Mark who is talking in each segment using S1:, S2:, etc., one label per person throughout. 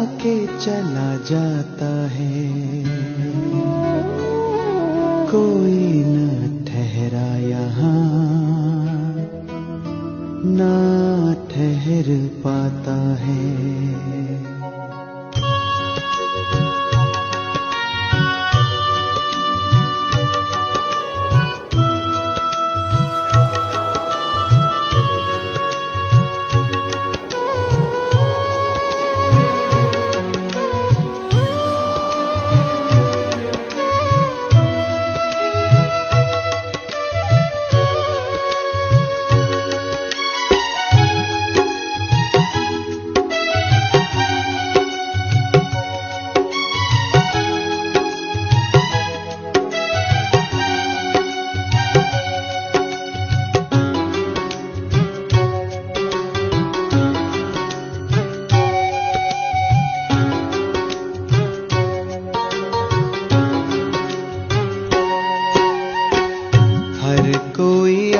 S1: आके चला जाता है, कोई न ठहरा यहाँ, ना ठहर पाता है।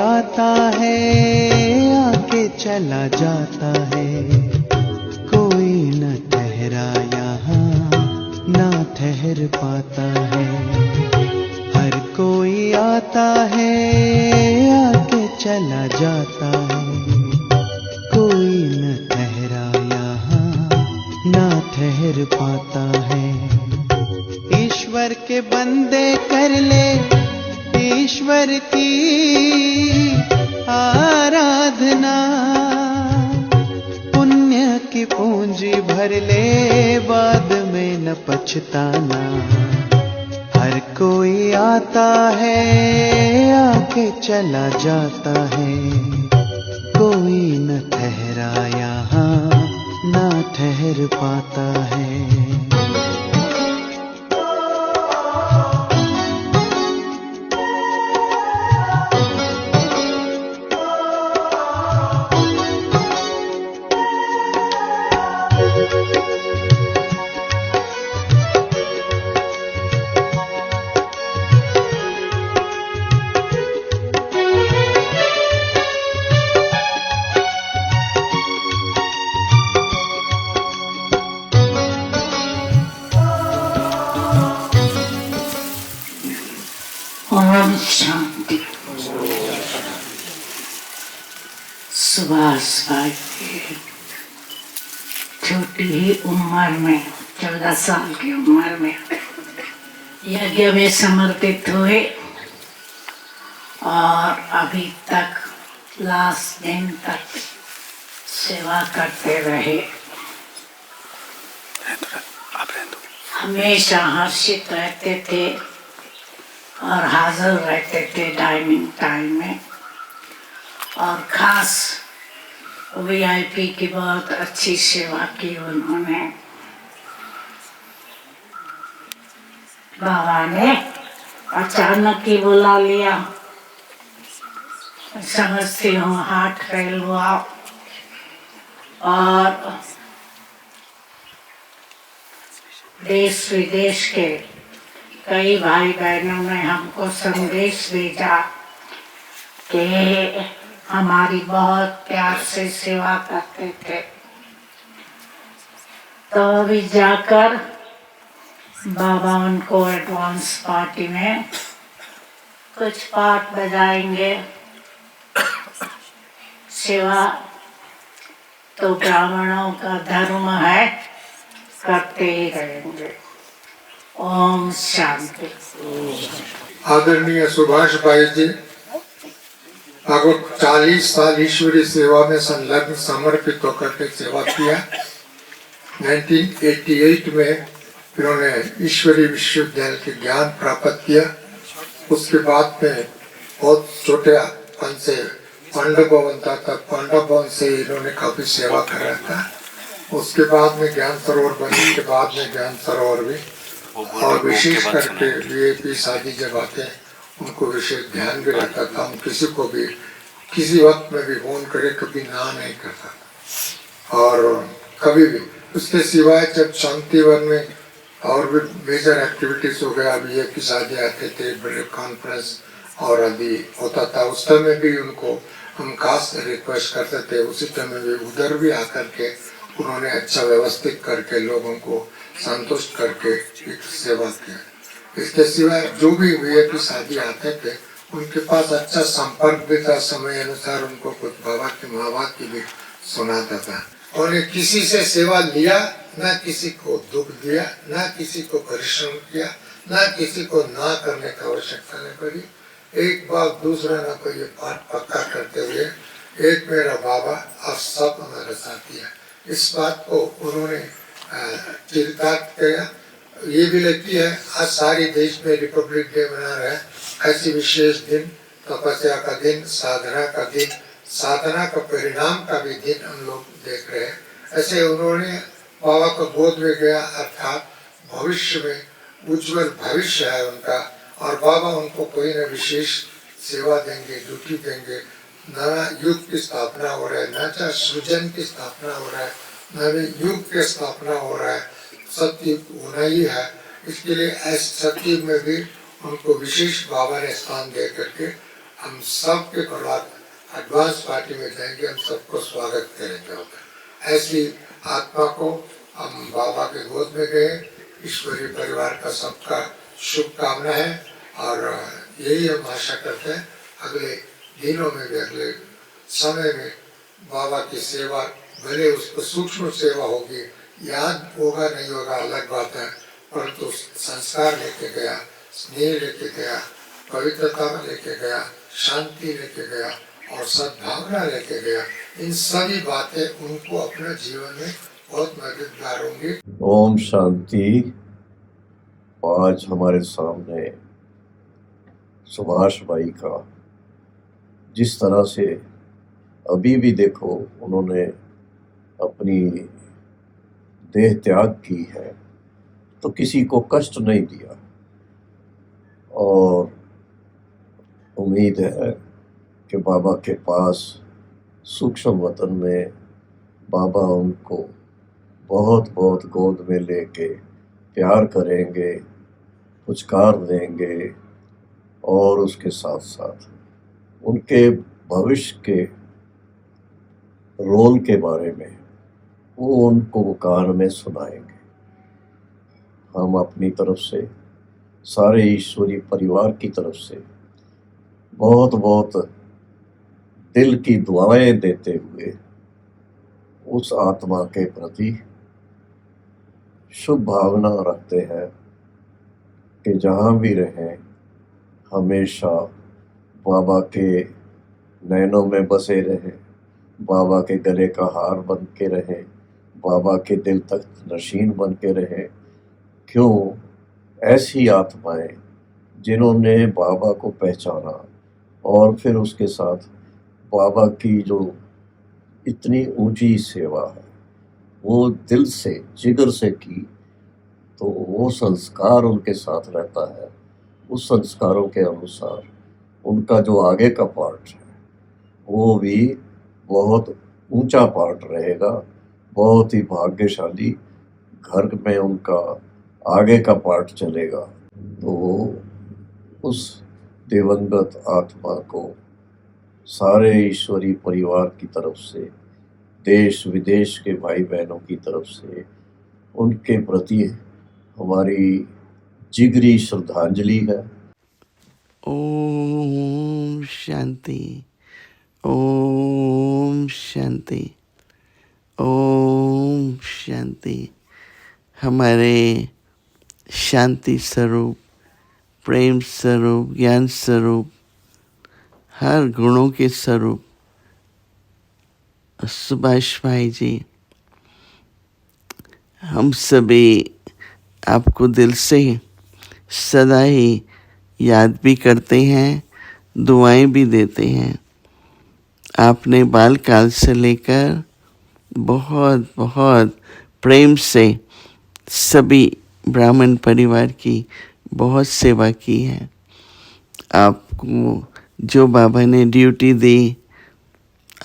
S1: आता है आके चला जाता है, कोई न ठहरा यहाँ, ना ठहर पाता है। हर कोई आता है आके चला जाता है, कोई न ठहरा यहाँ, ना ठहर पाता है। ईश्वर के बंदे कर ले ईश्वर की आराधना, पुण्य की पूंजी भर ले, बाद में न पछताना। हर कोई आता है आके चला जाता है, कोई न ठहरा यहाँ, ना ठहर पाता है।
S2: ओम शांति। सुबह सुबह छोटी ही उम्र में 14 साल की उम्र में यज्ञ में समर्पित हुए और अभी तक लास्ट दिन तक सेवा करते रहे। हमेशा हर्षित रहते थे और हाजिर रहते थे डाइनिंग टाइम में, और खास वीआईपी की बहुत अच्छी सेवा की उन्होंने। बाबा ने अचानक ही बुला लिया, समझती हूँ हार्ट फेल हुआ, और देश विदेश के कई भाई बहनों ने हमको संदेश भेजा कि हमारी बहुत प्यार से सेवा करते थे। तो अभी जाकर बाबा उनको एडवांस पार्टी में कुछ पाठ बजाएंगे। सेवा तो ब्राह्मणों का धर्म है, करते ही रहेंगे। ओम शांति।
S3: आदरणीय सुभाष भाई जी लगभग 40 साल ईश्वरीय सेवा में संलग्न समर्पित होकर के सेवा किया। 1988 में इन्होंने ईश्वरीय विश्वविद्यालय के ज्ञान प्राप्त किया। उसके बाद में बहुत छोटे पन से पांडव भवन तक, पांडव भवन से इन्होंने काफी सेवा करा था। उसके बाद में ज्ञान सरोवर बनने के बाद में ज्ञान सरोवर भी, और विशेष करके वीआईपी शादी जब आते हैं उनको विशेष ध्यान भी रहता था। हम किसी को भी किसी वक्त में भी फोन करे कभी ना नहीं करता था, और कभी भी उसके सिवाय जब शांतिवन में और भी मेजर एक्टिविटीज हो गया, अभी एक की शादी आते थे, बड़े कॉन्फ्रेंस और अभी होता था, उस समय भी उनको हम खास रिक्वेस्ट करते थे। उसी समय भी उधर भी आकर के उन्होंने अच्छा व्यवस्थित करके लोगों को संतुष्ट करके एक सेवा किया। इसके सिवाय जो भी वीआईपी शादी आते थे उनके पास अच्छा संपर्क भी था, समय अनुसार उनको कुछ बाबा की महावात की भी सुनाता था। और किसी से सेवा लिया, न किसी को दुख दिया, न किसी को परिश्रम किया, न किसी को ना करने की आवश्यकता नहीं पड़ी। एक बार दूसरा न कोई बात पक्का करते हुए एक मेरा बाबा अब सब हमारा साथी है, इस बात को उन्होंने चिरकाट किया। ये भी लगती है आज सारी देश में रिपब्लिक डे मना रहे हैं, ऐसी विशेष दिन, तपस्या का दिन, साधना का दिन, साधना का परिणाम का भी दिन हम लोग देख रहे हैं। ऐसे उन्होंने बाबा को गोद में गया, अर्थात भविष्य में उज्जवल भविष्य है उनका, और बाबा उनको कोई न विशेष सेवा देंगे, ड्यूटी देंगे। नया युग की स्थापना हो रहा है, नया सृजन की स्थापना हो रहा है, नवे युग की स्थापना हो रहा है, सतयुग होना ही है। इसके लिए ऐसे सतयुग में भी उनको विशेष बाबा ने स्थान दे करके हम सब के परिवार एडवांस पार्टी में जाएंगे, हम सबको स्वागत करेंगे। ऐसी आत्मा को हम बाबा के गोद में गए। ईश्वरीय परिवार का सबका शुभकामना है और यही हम आशा करते हैं अगले दिनों में भी, अगले समय में बाबा की सेवा, भले उसको सूक्ष्म सेवा होगी, याद होगा नहीं होगा अलग बात है, परंतु संस्कार लेके गया, स्नेह लेके गया, पवित्रता लेके गया, शांति लेके गया और सद्भावना लेके गया। इन सभी बातें उनको अपने जीवन में बहुत मददगार होंगी।
S4: ओम शांति। आज हमारे सामने सुभाष भाई का जिस तरह से अभी भी देखो उन्होंने अपनी देह त्याग की है, तो किसी को कष्ट नहीं दिया और उम्मीद है कि बाबा के पास सूक्ष्म वतन में बाबा उनको बहुत बहुत गोद में लेके प्यार करेंगे, पुचकार देंगे और उसके साथ साथ उनके भविष्य के रोल के बारे में वो उनको कान में सुनाएंगे। हम अपनी तरफ से, सारे ईश्वरी परिवार की तरफ से बहुत बहुत दिल की दुआएं देते हुए उस आत्मा के प्रति शुभ भावना रखते हैं कि जहाँ भी रहें हमेशा बाबा के नैनों में बसे रहें, बाबा के गले का हार बन के रहें, बाबा के दिल तक नशीन बन के रहें। क्यों? ऐसी आत्माएं जिन्होंने बाबा को पहचाना और फिर उसके साथ बाबा की जो इतनी ऊंची सेवा है वो दिल से, जिगर से की, तो वो संस्कार उनके साथ रहता है। उस संस्कारों के अनुसार उनका जो आगे का पार्ट है वो भी बहुत ऊंचा पार्ट रहेगा। बहुत ही भाग्यशाली घर में उनका आगे का पार्ट चलेगा। तो उस दिवंगत आत्मा को सारे ईश्वरी परिवार की तरफ से, देश विदेश के भाई बहनों की तरफ से उनके प्रति हमारी जिगरी श्रद्धांजलि है।
S1: ओम शांति, ओम शांति, ओम शांति। हमारे शांति स्वरूप, प्रेम स्वरूप, ज्ञान स्वरूप, हर गुणों के स्वरूप सुभाष भाई जी, हम सभी आपको दिल से सदा ही याद भी करते हैं, दुआएं भी देते हैं। आपने बालकाल से लेकर बहुत बहुत प्रेम से सभी ब्राह्मण परिवार की बहुत सेवा की है। आपको जो बाबा ने ड्यूटी दी,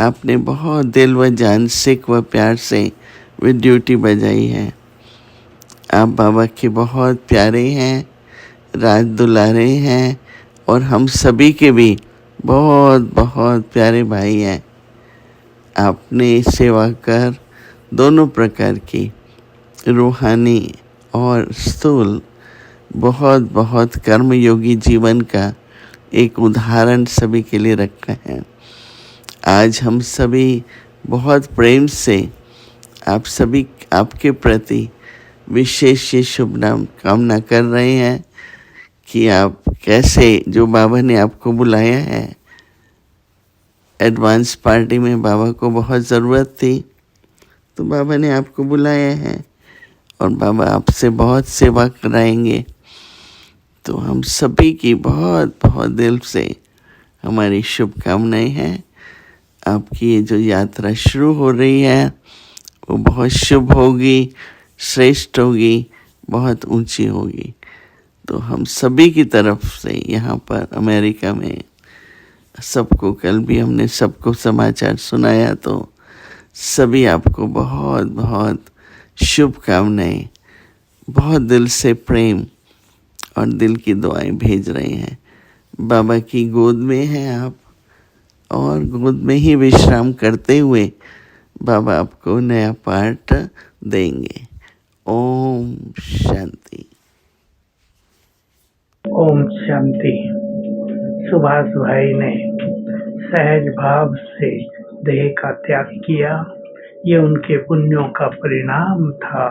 S1: आपने बहुत दिल व जान से व प्यार से वो ड्यूटी बजाई है। आप बाबा के बहुत प्यारे हैं, राज दुलारे हैं और हम सभी के भी बहुत बहुत प्यारे भाई हैं। आपने सेवा कर दोनों प्रकार की रूहानी और स्थूल बहुत बहुत कर्मयोगी जीवन का एक उदाहरण सभी के लिए रखा है। आज हम सभी बहुत प्रेम से आप सभी आपके प्रति विशेष शुभ कामना कर रहे हैं कि आप कैसे, जो बाबा ने आपको बुलाया है एडवांस पार्टी में, बाबा को बहुत ज़रूरत थी तो बाबा ने आपको बुलाया है और बाबा आपसे बहुत सेवा कराएंगे। तो हम सभी की बहुत बहुत दिल से हमारी शुभकामनाएं हैं। आपकी ये जो यात्रा शुरू हो रही है वो बहुत शुभ होगी, श्रेष्ठ होगी, बहुत ऊंची होगी। तो हम सभी की तरफ से यहाँ पर अमेरिका में सबको, कल भी हमने सबको समाचार सुनाया, तो सभी आपको बहुत बहुत शुभकामनाएं, बहुत दिल से प्रेम और दिल की दुआएं भेज रहे हैं। बाबा की गोद में हैं आप और गोद में ही विश्राम करते हुए बाबा आपको नया पाठ देंगे। ओम शांति।
S5: ओम शांति। सुभाष भाई ने सहज भाव से देह का त्याग किया, ये उनके पुण्यों का परिणाम था।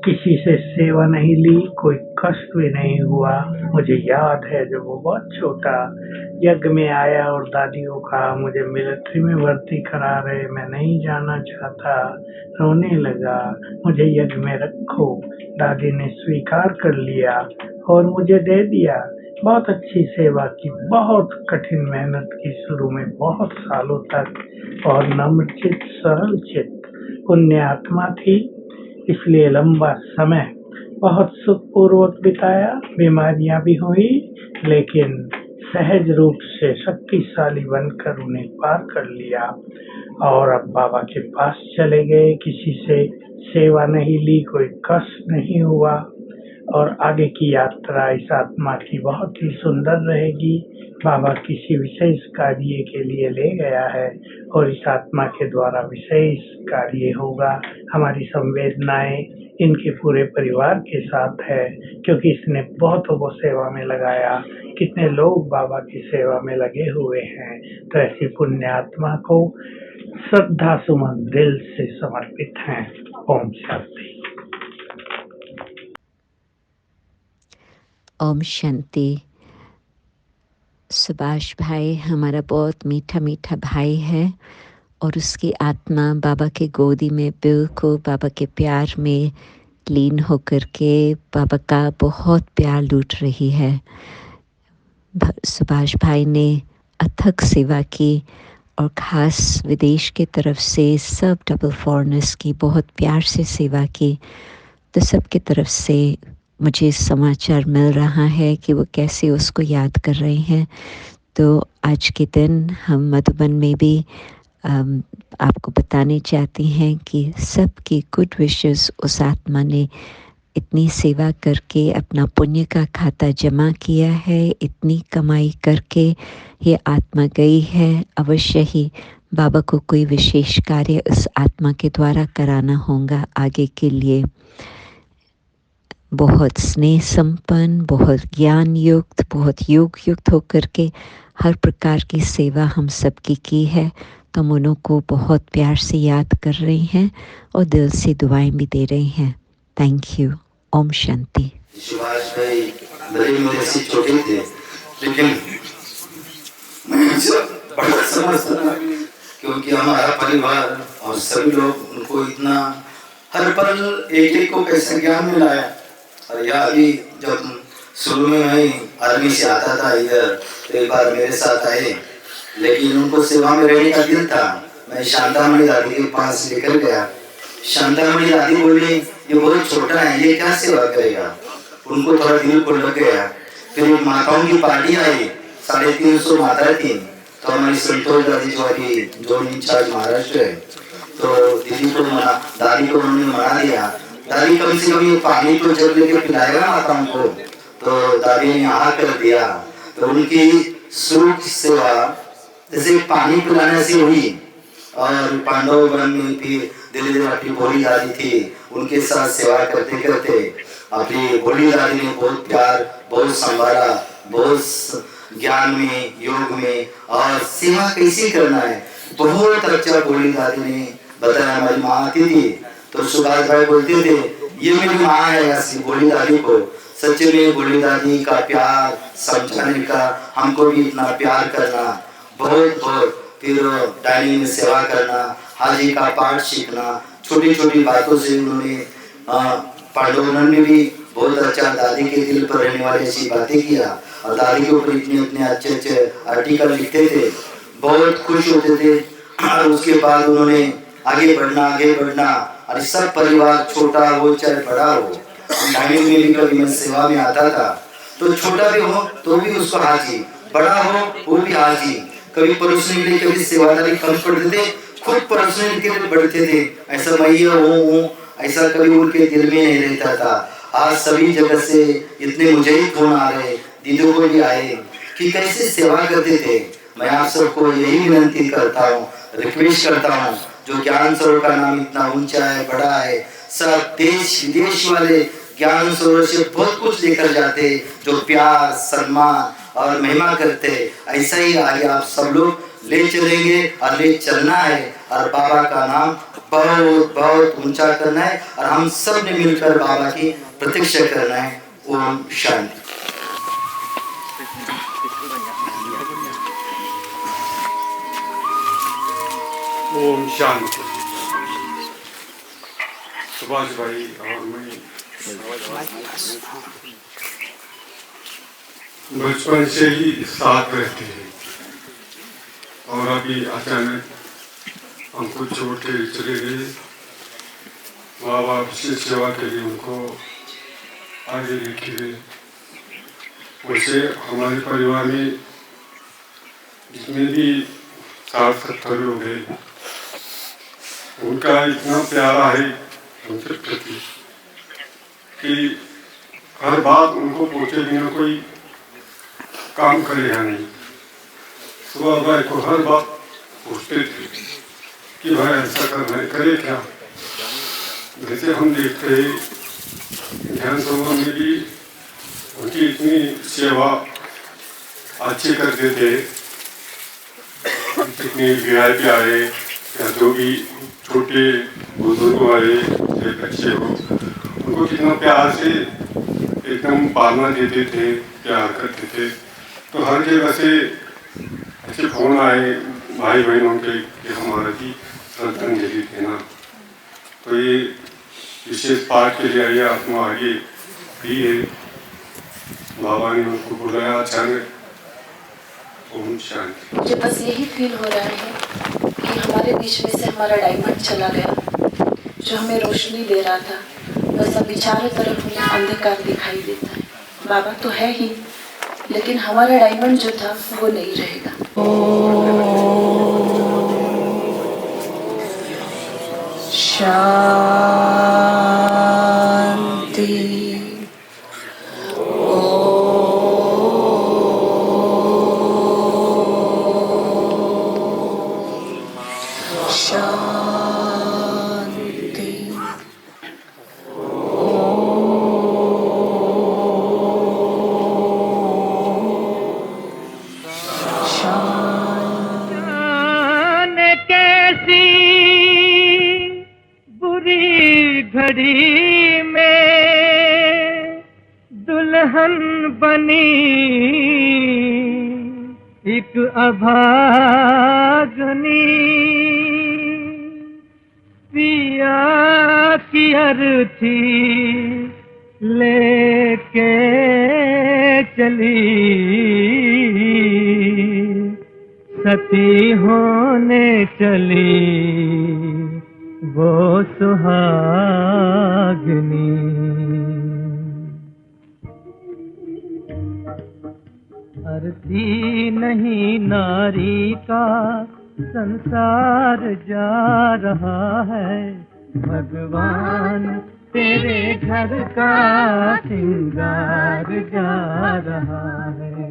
S5: किसी से सेवा नहीं ली, कोई कष्ट भी नहीं हुआ। मुझे याद है जब वो बहुत छोटा यज्ञ में आया और दादी को कहा मुझे मिलिट्री में भर्ती करा रहे, मैं नहीं जाना चाहता, रोने लगा, मुझे यज्ञ में रखो। दादी ने स्वीकार कर लिया और मुझे दे दिया। बहुत अच्छी सेवा की, बहुत कठिन मेहनत की शुरू में, बहुत सालों तक, और नम्र चित्त, सरल चित्त, पुण्य आत्मा थी, इसलिए लंबा समय बहुत सुखपूर्वक बिताया। बीमारियां भी हुई लेकिन सहज रूप से शक्तिशाली बनकर उन्हें पार कर लिया और अब बाबा के पास चले गए। किसी से सेवा नहीं ली, कोई कष्ट नहीं हुआ और आगे की यात्रा इस आत्मा की बहुत ही सुंदर रहेगी। बाबा किसी विशेष कार्य के लिए ले गया है और इस आत्मा के द्वारा विशेष कार्य होगा। हमारी संवेदनाएं इनके पूरे परिवार के साथ है क्योंकि इसने बहुतों को सेवा में लगाया। कितने लोग बाबा की सेवा में लगे हुए हैं। तो ऐसी पुण्य आत्मा को श्रद्धा सुमन दिल से समर्पित हैं। ओम शांति।
S6: ओम शांति। सुभाष भाई हमारा बहुत मीठा मीठा भाई है और उसकी आत्मा बाबा के गोदी में बिल्कुल बाबा के प्यार में लीन होकर के बाबा का बहुत प्यार लूट रही है। सुभाष भाई ने अथक सेवा की और ख़ास विदेश के तरफ से सब डबल फॉरेनर्स की बहुत प्यार से सेवा की। तो सब की तरफ से मुझे समाचार मिल रहा है कि वो कैसे उसको याद कर रहे हैं। तो आज के दिन हम मधुबन में भी आपको बताने चाहते हैं कि सबकी गुड विशेस उस आत्मा ने इतनी सेवा करके अपना पुण्य का खाता जमा किया है, इतनी कमाई करके ये आत्मा गई है। अवश्य ही बाबा को कोई विशेष कार्य उस आत्मा के द्वारा कराना होगा आगे के लिए। बहुत स्नेह संपन्न, बहुत ज्ञान युक्त, बहुत योग युक्त होकर के हर प्रकार की सेवा हम सबकी की है। तो हम उनको बहुत प्यार से याद कर रहे हैं और दिल से दुआएं भी दे रहे हैं। Thank you. ओम शांति।
S7: सुभाष भाई भले मेरे से छोटे थे लेकिन मैं उनसे बड़ा समझता था क्योंकि हमारा परिवार और सभी लोग उनको इतना हर पल एक एक को कैसे ज्ञान मिलाया। और यह अभी जब शुरू में मैं आर्मी से आता था इधर तो एक बार मेरे साथ आए लेकिन उनको सेवा में रहने का दिल था। मैं शांतामणि दादी के पास लेकर गया। शांतामणि दादी बोली ये बहुत छोटा है, ये क्या सेवा करेगा। उनको थोड़ा दिल को लग गया। फिर एक माताओं की पार्टी आई, 350 माताएं थी। तो हमारी संतोष दादी जो जोन इंचार्ज महाराष्ट्र है, तो दीदी को दादी को उन्होंने मना दिया, दादी कम से कम ये पानी तो जब लेके पिलाएगा माताओं को। तो दादी ने हाँ कर दिया। तो उनकी शुरू की सेवा जैसे पानी पिलाने से हुई और पांडव वन में भी धीरे धीरे अपनी भोली दादी थी, उनके साथ सेवा करते करते अपनी भोली दादी ने बहुत प्यार, बहुत संभाला, बहुत ज्ञान में, योग में और सेवा कैसे करना है बहुत अच्छा भोली दादी ने बताया। हमारी माँ आती थी तो सुभाष भाई बोलते थे ये मेरी माँ है, ऐसी भोली दादी को सच में भोली दादी का प्यार समझाने का, हमको भी इतना प्यार करना बहुत बहुत, फिर डायनी में सेवा करना, हाजी का पाठ सीखना, छोटी छोटी बातों से उन्होंने पांडवों ने भी बहुत अच्छा दादी के दिल पर रहने वाली ऐसी बातें किया और दादी के ऊपर इतने इतने अच्छे अच्छे आर्टिकल लिखते थे, बहुत खुश होते थे। और उसके बाद उन्होंने आगे बढ़ना और सब परिवार छोटा हो चाहे बड़ा हो, डायनी में भी कभी मैं सेवा में आता था तो छोटा भी हो तो भी उसको हाजी, बड़ा हो वो भी हाजी, कभी परोसने के लिए कभी सेवादारी कम पड़ते थे, खुद परोसने के लिए बढ़ते थे, ऐसा मैं ये हूँ ऐसा कभी उनके दिल में नहीं रहता था। आज सभी जगह से इतने मुझे ही फोन आ रहे, दीदियों को भी आए कि कैसे सेवा करते थे। मैं आप सबको यही विनती करता हूँ, रिक्वेस्ट करता हूँ, जो ज्ञान सरोवर का नाम इतना ऊंचा है, बड़ा है, सब देश विदेश वाले ज्ञान सरोवर से बहुत कुछ लेकर जाते, जो प्यार सम्मान और महिमा करते, ऐसा ही आगे आप सब लोग ले चलेंगे और ले चलना है और बाबा का नाम बहुत बहुत ऊंचा करना है और हम सब ने मिलकर बाबा की प्रतीक्षा करना है। ओम शांति।
S8: ओम शांति। सुभाष भाई और मैं बचपन से ही साथ रहते हैं और अभी अचानक हमको छोड़ के चले गए। बाबा विशेष सेवा के लिए उनको आगे लेके गए। वैसे हमारे परिवार में जितने भी 60-70 लोग हैं, उनका इतना प्यारा है उनके प्रति कि हर बात उनको पूछे बिना कोई काम करेगा नहीं। सुबह भाई को हर बात पूछते थे कि भाई ऐसा करना है, करे क्या। जैसे हम देखते हैं ध्यान सरोवर में भी उनकी इतनी सेवा अच्छी करते थे, जितने VIP आए या जो भी छोटे बुजुर्ग आए चाहे बच्चे हो, उनको कितना प्यार से एकदम पालना देते थे, प्यार करते थे। तो हर जगह से ऐसे फोन आए भाई बहनों के कि हमारा भी श्रद्धांजलि देना। तो ये विशेष पाठ के लिए आइए आत्मा आगे भी है, बाबा ने उनको बुलाया अचानक। ओम शांति।
S9: मुझे बस यही फील हो रहा है कि हमारे बीच में से हमारा डायमंड चला गया, जो हमें रोशनी दे रहा था। बस अभी चारों तरफ हमें अंधकार दिखाई देता है। बाबा तो है ही, लेकिन हमारा डायमंड जो था वो नहीं रहेगा। शांति।
S5: घड़ी में दुल्हन बनी एक अभागनी, पिया की अर्थी लेके चली, सती होने चली वो सुहागनी। अर्थी नहीं नारी का संसार जा रहा है, भगवान तेरे घर का सिंगार जा रहा है।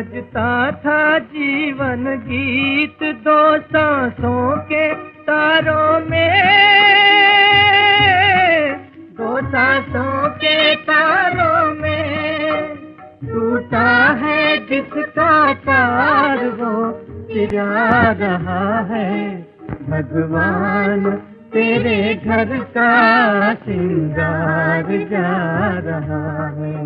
S5: बजता था जीवन गीत दो सांसों के तारों में, दो सांसों के तारों में। टूटा है जिसका तार वो चिरा रहा है, भगवान तेरे घर का श्रृंगार जा रहा है।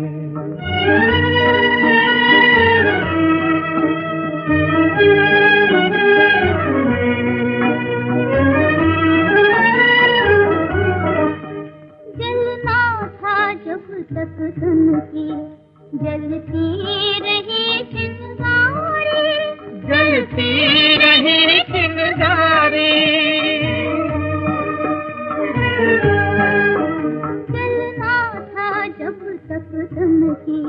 S10: जलना था जब तक धन की, जलती रही चिंगारी,
S5: जलती रही चिंगारी।
S10: जलना था जब तक धन की,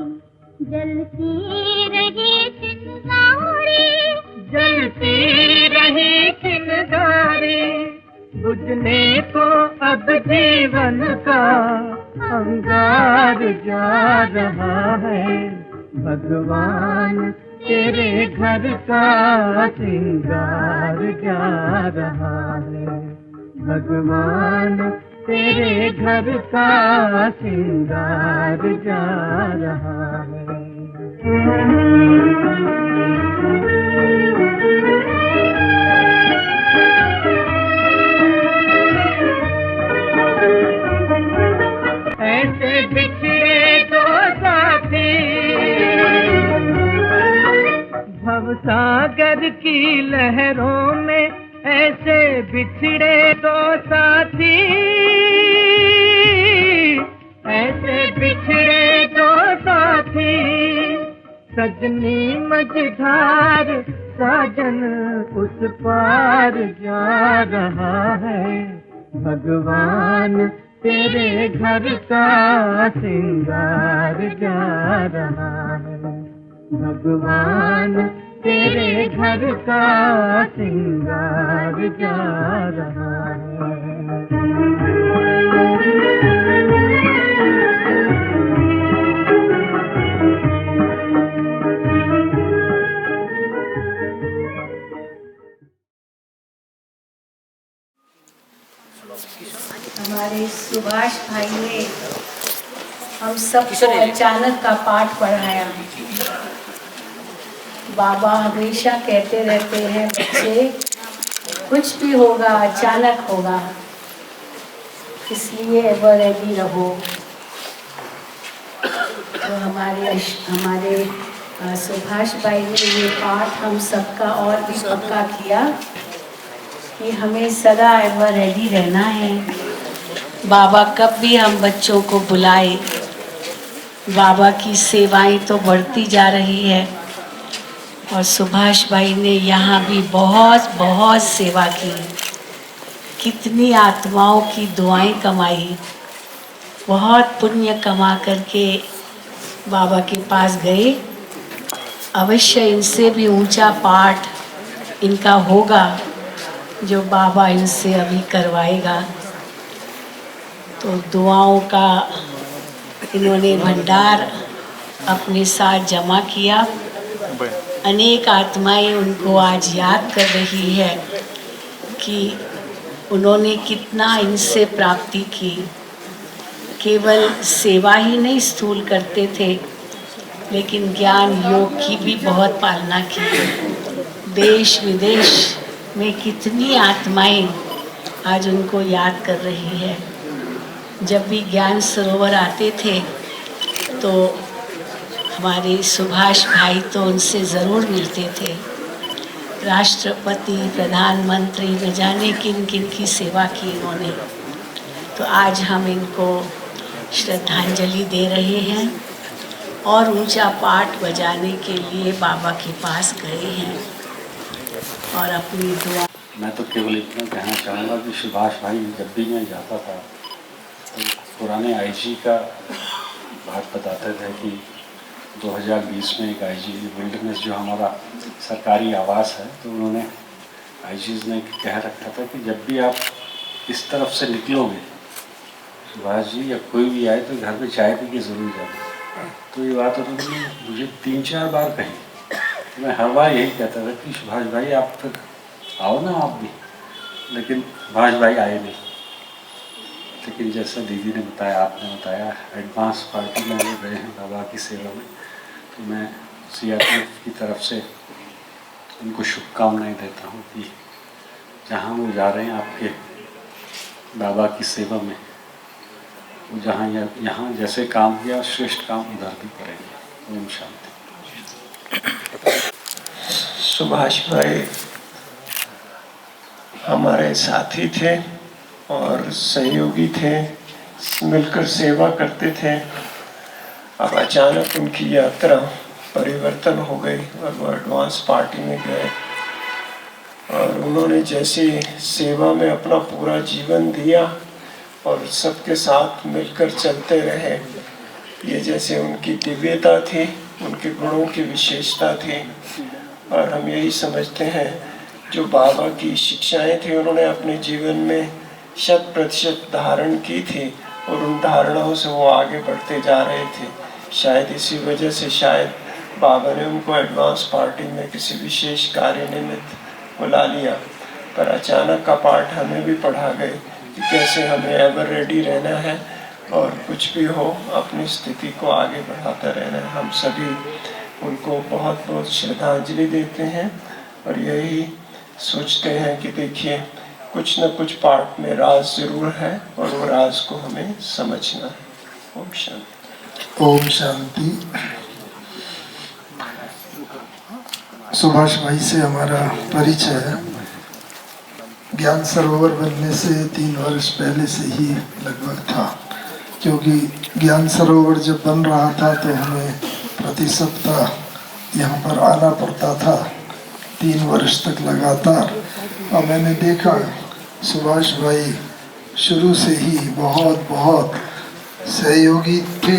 S10: जलती रही चिंगारी,
S5: जलती रही चिंगारी। बुझने को अब जीवन का अंगार जा रहा है, भगवान तेरे घर का श्रृंगार जा रहा है, भगवान तेरे घर का श्रृंगार जा रहा है। ऐसे बिछड़े दो साथी, भवसागर की लहरों में, ऐसे बिछड़े दो साथी, ऐसे बिछड़े दो साथी। सजनी मझधार साजन उस पार जा रहा है, भगवान तेरे घर का श्रृंगार जा रहा है, भगवान तेरे घर का श्रृंगार जा रहा है।
S2: हमारे सुभाष भाई ने हम सबको अचानक का पाठ पढ़ाया। बाबा हमेशा कहते रहते हैं, बच्चे कुछ भी होगा अचानक होगा, इसलिए एवर रेडी रहो। तो हमारे सुभाष भाई ने ये पाठ हम सबका और भी पक्का किया कि हमें सदा एवर रेडी रहना है। बाबा कब भी हम बच्चों को बुलाए। बाबा की सेवाएं तो बढ़ती जा रही है और सुभाष भाई ने यहाँ भी बहुत बहुत सेवा की। कितनी आत्माओं की दुआएं कमाई, बहुत पुण्य कमा करके बाबा के पास गए। अवश्य इनसे भी ऊंचा पाठ इनका होगा जो बाबा इनसे अभी करवाएगा। तो दुआओं का इन्होंने भंडार अपने साथ जमा किया। अनेक आत्माएं उनको आज याद कर रही है कि उन्होंने कितना इनसे प्राप्ति की। केवल सेवा ही नहीं स्थूल करते थे, लेकिन ज्ञान योग की भी बहुत पालना की। देश विदेश में कितनी आत्माएं आज उनको याद कर रही है। जब भी ज्ञान सरोवर आते थे तो हमारे सुभाष भाई तो उनसे ज़रूर मिलते थे। राष्ट्रपति, प्रधानमंत्री, न जाने किन किन की सेवा की इन्होंने। तो आज हम इनको श्रद्धांजलि दे रहे हैं और ऊंचा पाठ बजाने के लिए बाबा के पास गए हैं और अपनी दुआ।
S11: मैं तो केवल इतना कहना चाहूँगा कि सुभाष भाई जब भी मैं जाता था तो पुराने आईजी का बात बताते थे कि 2020 में एक आईजी विल्डरनेस जो हमारा सरकारी आवास है, तो उन्होंने आईजीज़ ने कह रखा था कि जब भी आप इस तरफ से निकलोगे सुभाष जी या कोई भी आए तो घर में चाय पी के ज़रूर जाना। तो ये बात उन्होंने मुझे 3-4 बार कही। मैं हर बार यही कहता था कि सुभाष भाई आप तक आओ ना आप भी, लेकिन सुभाष भाई आए नहीं। लेकिन जैसा दीदी ने बताया, आपने बताया, एडवांस पार्टी में वो गए हैं बाबा की सेवा में, तो मैं CRPF की तरफ से उनको शुभकामनाएं देता हूँ कि जहाँ वो जा रहे हैं आपके बाबा की सेवा में, वो जहाँ यहाँ जैसे काम किया श्रेष्ठ काम उधर भी करेंगे। ओम शांति।
S12: सुभाष भाई हमारे साथी थे और सहयोगी थे, मिलकर सेवा करते थे। अब अचानक उनकी यात्रा परिवर्तन हो गई और वो एडवांस पार्टी में गए और उन्होंने जैसे सेवा में अपना पूरा जीवन दिया और सबके साथ मिलकर चलते रहे, ये जैसे उनकी दिव्यता थी, उनके गुणों की विशेषता थी। और हम यही समझते हैं जो बाबा की शिक्षाएं थी उन्होंने अपने जीवन में 100% धारण की थी और उन धारणाओं से वो आगे बढ़ते जा रहे थे। शायद इसी वजह से शायद बाबा ने उनको एडवांस पार्टी में किसी विशेष कार्य निमित्त बुला लिया, पर अचानक का पाठ हमें भी पढ़ा गए कि कैसे हमें एवर रेडी रहना है और कुछ भी हो अपनी स्थिति को आगे बढ़ाता रहना है। हम सभी उनको बहुत बहुत श्रद्धांजलि देते हैं और यही सोचते हैं कि देखिए कुछ न कुछ पाठ में राज जरूर है और वो राज को हमें समझना है। ओम शांति।
S3: ओम शांति। सुभाष भाई से हमारा परिचय ज्ञान सरोवर बनने से 3 वर्ष पहले से ही लगभग था, क्योंकि ज्ञान सरोवर जब बन रहा था तो हमें प्रति सप्ताह यहाँ पर आना पड़ता था 3 वर्ष तक लगातार। और मैंने देखा सुभाष भाई शुरू से ही बहुत सहयोगी थे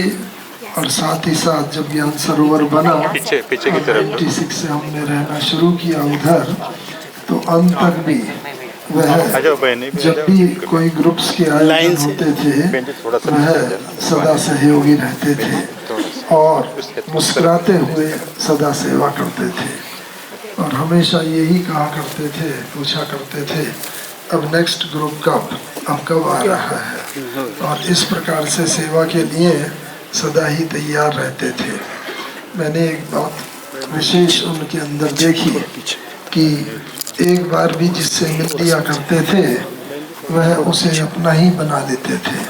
S3: और साथ ही साथ जब ज्ञान सरोवर बना पीछे की तरफ 96 से हमने रहना शुरू किया उधर, तो अंत तक भी वह जब भी कोई ग्रुप्स के आयोजन होते थे वह सदा सहयोगी रहते थे और मुस्कुराते हुए सदा सेवा करते थे और हमेशा यही कहा करते थे, पूछा करते थे अब नेक्स्ट ग्रुप अब कब आ रहा है, और इस प्रकार से सेवा के लिए सदा ही तैयार रहते थे। मैंने एक बात विशेष उनके अंदर देखी कि एक बार भी जिससे मिल लिया करते थे वह उसे अपना ही बना लेते थे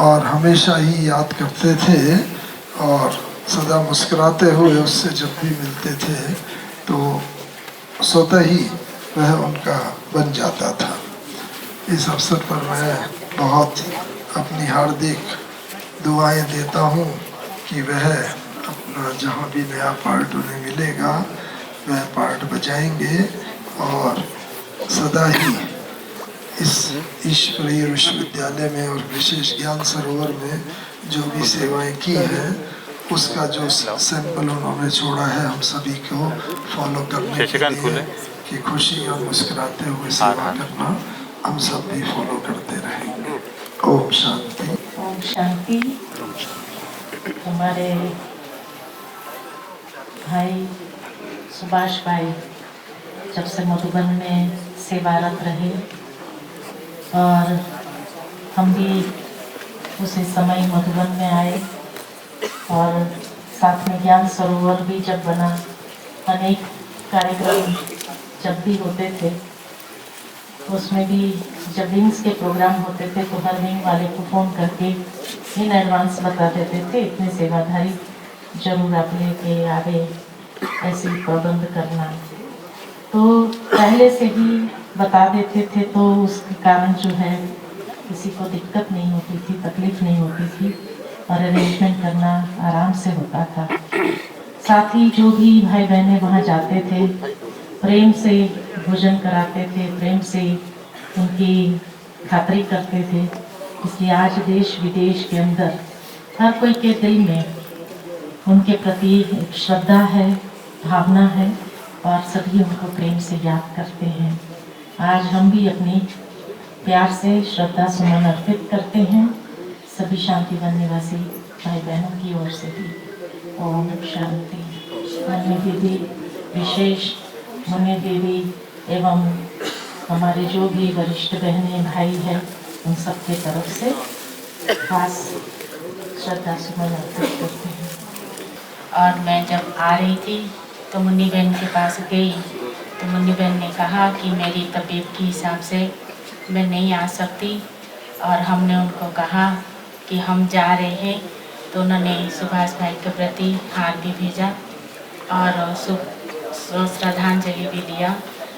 S3: और हमेशा ही याद करते थे और सदा मुस्कुराते हुए उससे जब भी मिलते थे तो स्वतः ही वह उनका बन जाता था। इस अवसर पर मैं बहुत अपनी हार्दिक दुआएं देता हूँ कि वह अपना जहाँ भी नया पार्ट उन्हें मिलेगा वह पार्ट बजाएंगे और सदा ही इस ईश्वरीय विश्वविद्यालय में और विशेष ज्ञान सरोवर में जो भी सेवाएं की हैं उसका जो सैंपल उन्होंने छोड़ा है हम सभी को फॉलो करने के लिए कि खुशी और मुस्कुराते हुए सेवा करना हम सब भी फॉलो करते रहेंगे। ओम शांति।
S13: ओम शांति। हमारे भाई सुभाष भाई जब से मधुबन में सेवारत रहे और हम भी उसी समय मधुबन में आए और साथ में ज्ञान सरोवर भी जब बना, अनेक कार्यक्रम जब भी होते थे उसमें भी जब विंग्स के प्रोग्राम होते थे तो हर विंग वाले को फ़ोन करके इन एडवांस बता देते थे इतने सेवाधारी जरूर आप लेके आगे ऐसे प्रबंध करना। तो पहले से ही बता देते थे तो उसके कारण जो है किसी को दिक्कत नहीं होती थी, तकलीफ नहीं होती थी और अरेंजमेंट करना आराम से होता था। साथ ही जो भी भाई बहनें वहाँ जाते थे प्रेम से भोजन कराते थे, प्रेम से उनकी खातिरी करते थे, इसलिए आज देश विदेश के अंदर हर कोई के दिल में उनके प्रति एक श्रद्धा है, भावना है और सभी उनको प्रेम से याद करते हैं। आज हम भी अपनी प्यार से श्रद्धा सुमन अर्पित करते हैं सभी शांतिवन निवासी भाई बहनों की ओर से भी। ओम शांति। अन्य दीदी विशेष मुन्नी देवी एवं हमारे जो भी वरिष्ठ बहनें भाई हैं उन सबके तरफ से खास श्रद्धा सुमन अर्पित करते हैं।
S14: और मैं जब आ रही थी तो मुन्नी बहन के पास गई तो मुन्नी बहन ने कहा कि मेरी तबीयत के हिसाब से मैं नहीं आ सकती, और हमने उनको कहा कि हम जा रहे हैं, तो उन्होंने सुभाष भाई के प्रति हार भी भेजा और श्रद्धांजलि भी दिया।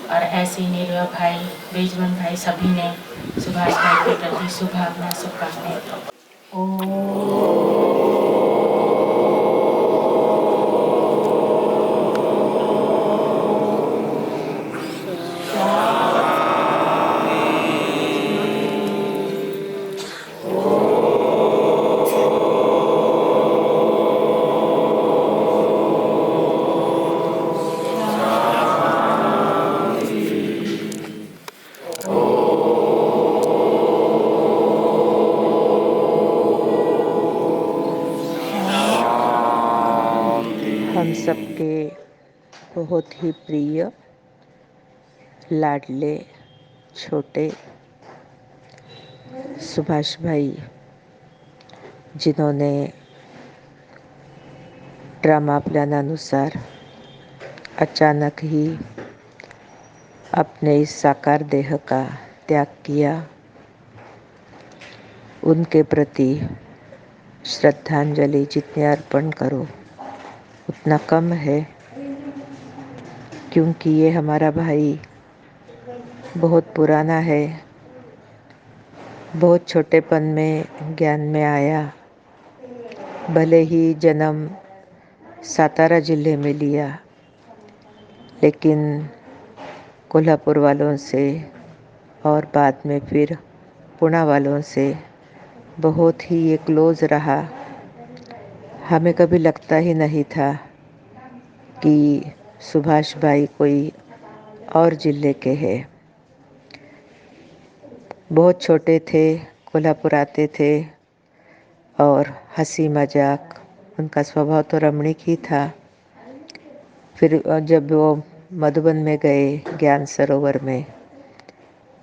S14: और ऐसे ही निर्भय भाई, बेजमन भाई सभी ने सुभाष भाई के प्रति शुभकामना शुभकामनाएं दी।
S15: हम सबके बहुत ही प्रिय, लाडले, छोटे सुभाष भाई, जिन्होंने ड्रामा प्लान अनुसार अचानक ही अपने इस साकार देह का त्याग किया, उनके प्रति श्रद्धांजलि जितने अर्पण करो उतना कम है, क्योंकि ये हमारा भाई बहुत पुराना है। बहुत छोटेपन में ज्ञान में आया, भले ही जन्म सातारा जिले में लिया, लेकिन कोल्हापुर वालों से और बाद में फिर पुणे वालों से बहुत ही ये क्लोज रहा। हमें कभी लगता ही नहीं था कि सुभाष भाई कोई और जिले के हैं। बहुत छोटे थे, कोल्हापुर आते थे और हंसी मजाक, उनका स्वभाव तो रमणीक ही था। फिर जब वो मधुबन में गए ज्ञान सरोवर में,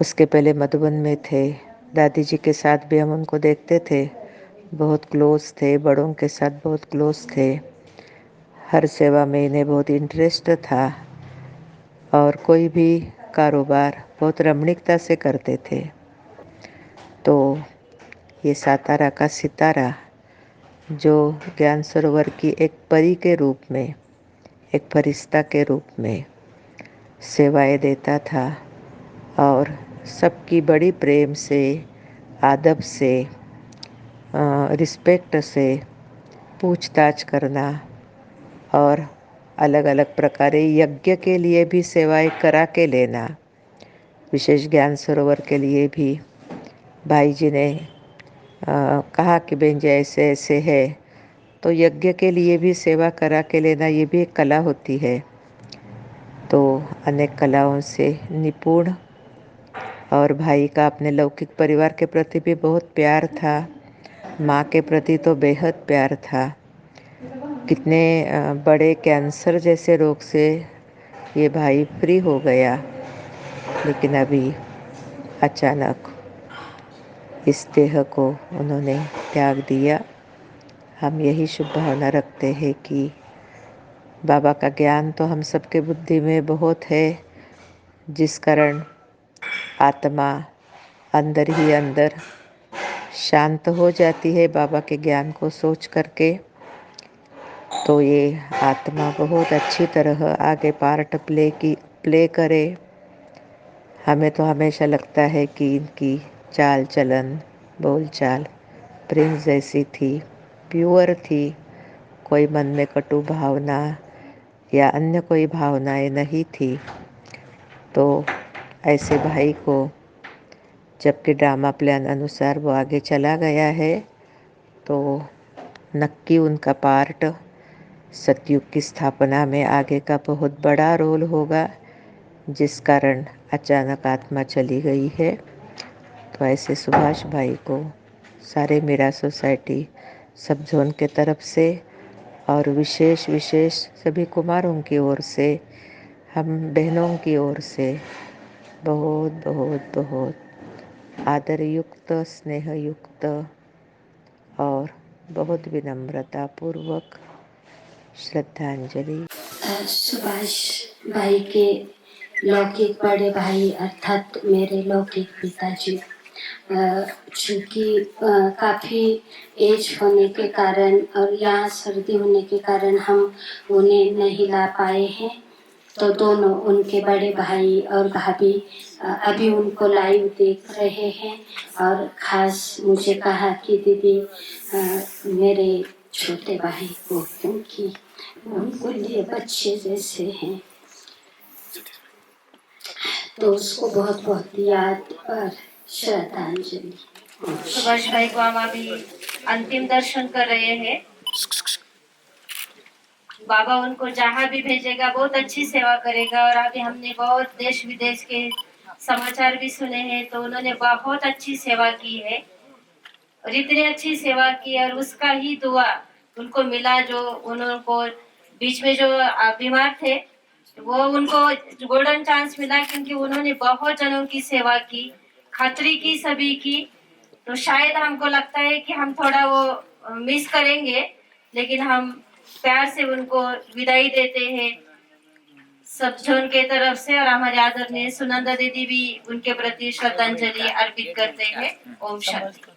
S15: उसके पहले मधुबन में थे, दादी जी के साथ भी हम उनको देखते थे, बहुत क्लोज थे, बड़ों के साथ बहुत क्लोज थे, हर सेवा में इन्हें बहुत इंटरेस्ट था और कोई भी कारोबार बहुत रमणीकता से करते थे। तो ये सातारा का सितारा जो ज्ञान सरोवर की एक परी के रूप में, एक फरिश्ता के रूप में सेवाएं देता था और सबकी बड़ी प्रेम से, आदब से, रिस्पेक्ट से पूछताछ करना और अलग अलग प्रकार यज्ञ के लिए भी सेवाएं करा के लेना। विशेष ज्ञान सरोवर के लिए भी भाई जी ने कहा कि बहन जी ऐसे ऐसे है, तो यज्ञ के लिए भी सेवा करा के लेना, ये भी एक कला होती है। तो अनेक कलाओं से निपुण, और भाई का अपने लौकिक परिवार के प्रति भी बहुत प्यार था, माँ के प्रति तो बेहद प्यार था। कितने बड़े कैंसर जैसे रोग से ये भाई फ्री हो गया, लेकिन अभी अचानक इस देह को उन्होंने त्याग दिया। हम यही शुभ भावना रखते हैं कि बाबा का ज्ञान तो हम सबके बुद्धि में बहुत है, जिस कारण आत्मा अंदर ही अंदर शांत हो जाती है बाबा के ज्ञान को सोच करके। तो ये आत्मा बहुत अच्छी तरह आगे पार्ट प्ले करे। हमें तो हमेशा लगता है कि इनकी चाल चलन, बोल चाल प्रिंस जैसी थी, प्योर थी, कोई मन में कटु भावना या अन्य कोई भावनाएं नहीं थी। तो ऐसे भाई को जबकि ड्रामा प्लान अनुसार वो आगे चला गया है, तो नक्की उनका पार्ट सतयुग की स्थापना में आगे का बहुत बड़ा रोल होगा, जिस कारण अचानक आत्मा चली गई है। तो ऐसे सुभाष भाई को सारे मीरा सोसाइटी सब जोन के तरफ से और विशेष विशेष सभी कुमारों की ओर से, हम बहनों की ओर से बहुत बहुत बहुत आदर युक्त, स्नेह युक्त और बहुत विनम्रता पूर्वक श्रद्धांजलि।
S16: सुभाष भाई के लौकिक बड़े भाई अर्थात मेरे लौकिक पिताजी, चूँकि काफ़ी एज होने के कारण और यहाँ सर्दी होने के कारण हम उन्हें नहीं ला पाए हैं, तो दोनों उनके बड़े भाई और भाभी अभी उनको लाइव देख रहे हैं और ख़ास मुझे कहा कि दीदी मेरे छोटे भाई को, क्योंकि उनको लिए बच्चे जैसे हैं, तो उसको बहुत बहुत याद और श्रद्धांजलि।
S17: सुभाष भाई को हम अभी अंतिम दर्शन कर रहे हैं। बाबा उनको जहाँ भी भेजेगा बहुत अच्छी सेवा करेगा। और अभी हमने बहुत देश विदेश के समाचार भी सुने हैं, तो उन्होंने बहुत अच्छी सेवा की है और इतनी अच्छी सेवा की, और उसका ही दुआ उनको मिला। जो उनको बीच में जो बीमार थे वो उनको गोल्डन चांस मिला, क्योंकि उन्होंने बहुत जनों की सेवा की, खतरी की, सभी की। तो शायद हमको लगता है कि हम थोड़ा वो मिस करेंगे, लेकिन हम प्यार से उनको विदाई देते हैं सब जन के तरफ से। और हमारे आदरणीय सुनंदा दीदी भी उनके प्रति श्रद्धांजलि अर्पित करते हैं। ओम शांति।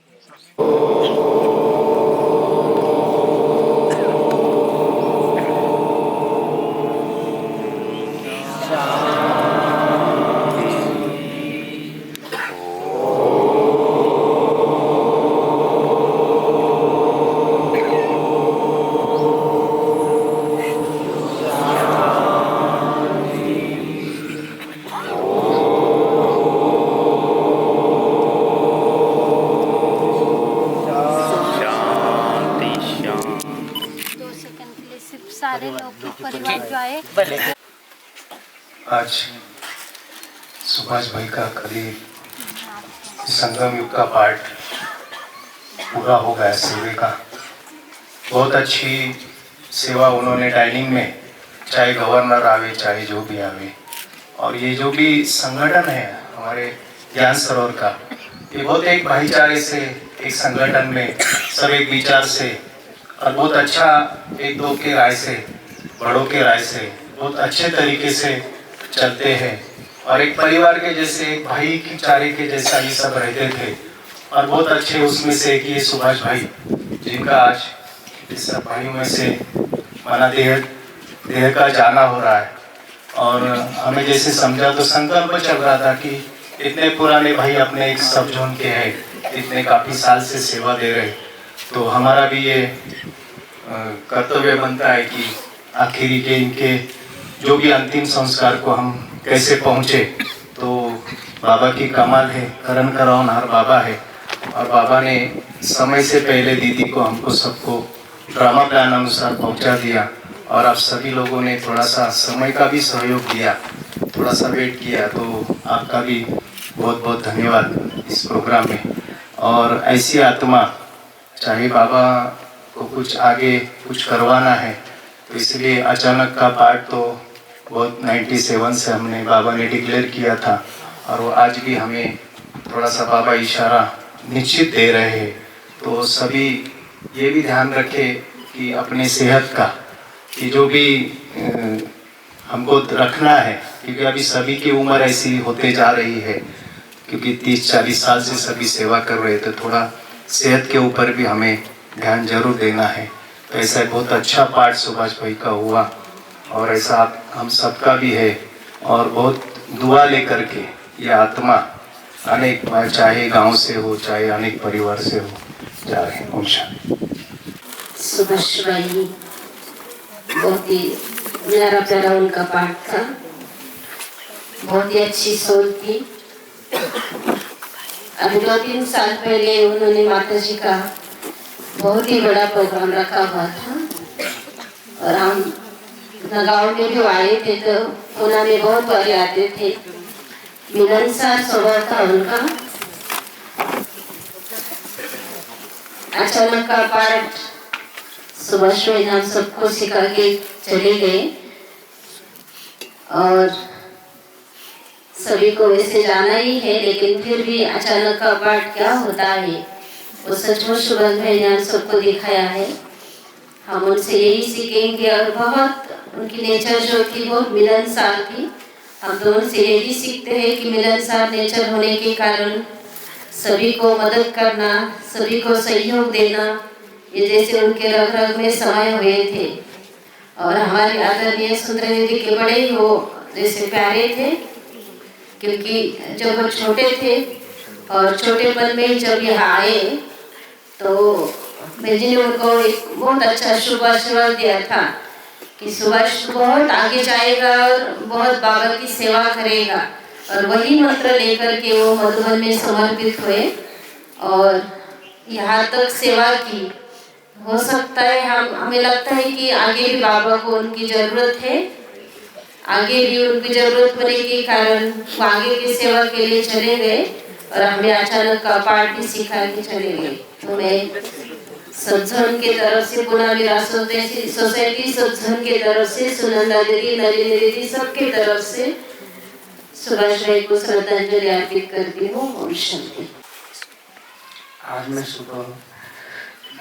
S10: सारे लोग परिवार जो आए।
S18: आज सुभाष भाई का कभी संगम युग का पार्ट पूरा हो गया सेवे का। बहुत अच्छी सेवा उन्होंने डाइनिंग में, चाहे गवर्नर आवे चाहे जो भी आवे। और ये जो भी संगठन है हमारे ज्ञान सरोवर का, ये बहुत एक भाईचारे से, एक संगठन में सब एक विचार से और बहुत अच्छा एक दो के राय से, बड़ों के राय से बहुत अच्छे तरीके से चलते हैं। और एक परिवार के जैसे, एक भाई की चारे के जैसा ये सब रहते थे। और बहुत अच्छे उसमें से एक ये सुभाष भाई, जिनका आज इस सब भाइयों में से माना देह का जाना हो रहा है। और हमें जैसे समझा तो संकल्प चल रहा था कि इतने पुराने भाई अपने एक सब जोन के हैं, इतने काफ़ी साल से सेवा दे रहे, तो हमारा भी ये कर्तव्य बनता है कि आखिरी के इनके जो भी अंतिम संस्कार को हम कैसे पहुँचे। तो बाबा की कमाल है, करण करावनहार बाबा है। और बाबा ने समय से पहले दीदी को, हमको सबको ड्रामा प्लान अनुसार पहुँचा दिया। और आप सभी लोगों ने थोड़ा सा समय का भी सहयोग दिया, थोड़ा सा वेट किया, तो आपका भी बहुत बहुत धन्यवाद इस प्रोग्राम में। और ऐसी आत्मा, चाहे बाबा को कुछ आगे कुछ करवाना है, तो इसलिए अचानक का पार्ट तो बहुत 97 से हमने बाबा ने डिक्लेयर किया था। और वो आज भी हमें थोड़ा सा बाबा इशारा निश्चित दे रहे हैं। तो सभी ये भी ध्यान रखें कि अपने सेहत का, कि जो भी हमको रखना है, क्योंकि अभी सभी की उम्र ऐसी होते जा रही है, क्योंकि 30-40 साल से सभी सेवा कर रहे थे। थोड़ा सेहत के ऊपर भी हमें ध्यान जरूर देना है। तो ऐसा बहुत अच्छा पार्ट सुभाष भाई का हुआ, और ऐसा हम सबका भी है। और बहुत दुआ लेकर के ये आत्मा अनेक बार, चाहे गांव से हो चाहे अनेक परिवार से हो, जा रहे। ओम शांति।
S16: सुभाष भाई बहुत ही प्यारा प्यारा उनका पाठ था, बहुत ही अच्छी सोच थी। अभी 2-3 साल पहले उन्होंने माता जी का बहुत ही बड़ा प्रोग्राम रखा हुआ था, और हम गाँव में जो आए थे तो पुणे में बहुत बार आते थे। मिलनसार स्वभाव था उनका। अचानक का पार्ट सुभाष भाई हम सबको सिखा के चले गए और सभी को वैसे जाना ही है, लेकिन फिर भी अचानक का पाठ क्या होता है वो सचमुच सुभाष भाई ने हम सबको दिखाया है। हम उनसे यही सीखेंगे और बहुत उनकी नेचर जो थी बहुत मिलनसार थी। हम तो उनसे यही सीखते हैं कि मिलनसार नेचर होने के कारण सभी को मदद करना, सभी को सहयोग देना, ये जैसे उनके रग रग में समाये हुए थे। और हमारे आदरणीय सुंदर दीदी के बड़े ही वो जैसे प्यारे थे, क्योंकि जब वो छोटे थे और छोटेपन में जब यहाँ आए तो बेजी ने उनको एक बहुत अच्छा शुभ आशीर्वाद दिया था कि सुभाष बहुत आगे जाएगा और बहुत बाबा की सेवा करेगा। और वही मंत्र लेकर के वो मधुबन में समर्पित हुए और यहाँ तक सेवा की। हो सकता है हमें लगता है कि आगे भी बाबा को उनकी ज़रूरत है, आगे भी उनकी ज़रूरत होने के कारण वो आगे की सेवा के लिए चले गए और हमें अचानक का पाठ भी सिखा के चले गए। तो मैं सज्जन के तरफ से पुनः विरासत सोसाइटी सज्जन के तरफ से सुनंदा दीदी, नलिनी दीदी, सबके तरफ से सुभाष भाई को श्रद्धांजलि अर्पित करती हूँ। ओम शांति।
S18: आज मैं सुबह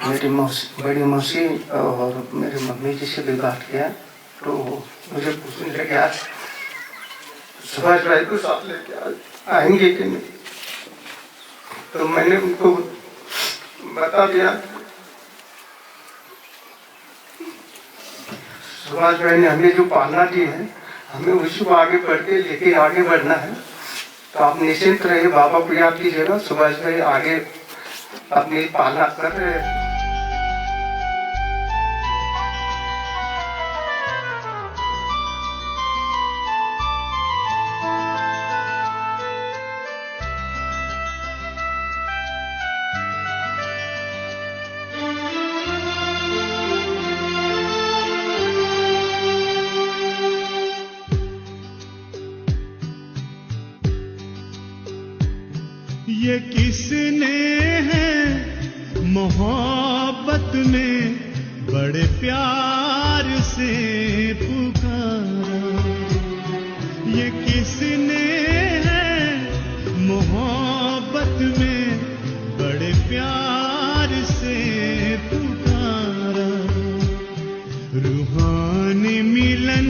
S18: मेरी बड़ी मौसी और मेरी मम्मी जी से भी बात किया तो मुझे पूछने लगे आज सुभाष भाई को साथ लेके आएंगे कि नहीं। तो मैंने उनको बता दिया सुभाष भाई ने हमें जो पालना दी है हमें उसी को आगे बढ़ के लेके आगे बढ़ना है। तो आप निश्चिंत रहिए, बाबा को याद कीजिएगा, सुभाष भाई आगे अपनी पालना कर रहे हैं।
S19: ये किसने है मोहब्बत में बड़े प्यार से पुकारा। ये किसने है मोहब्बत में बड़े प्यार से पुकारा। रूहानी मिलन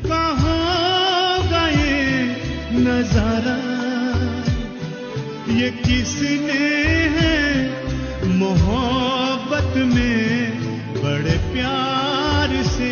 S19: कहाँ गए नजारा। ये किसने है मोहब्बत में बड़े प्यार से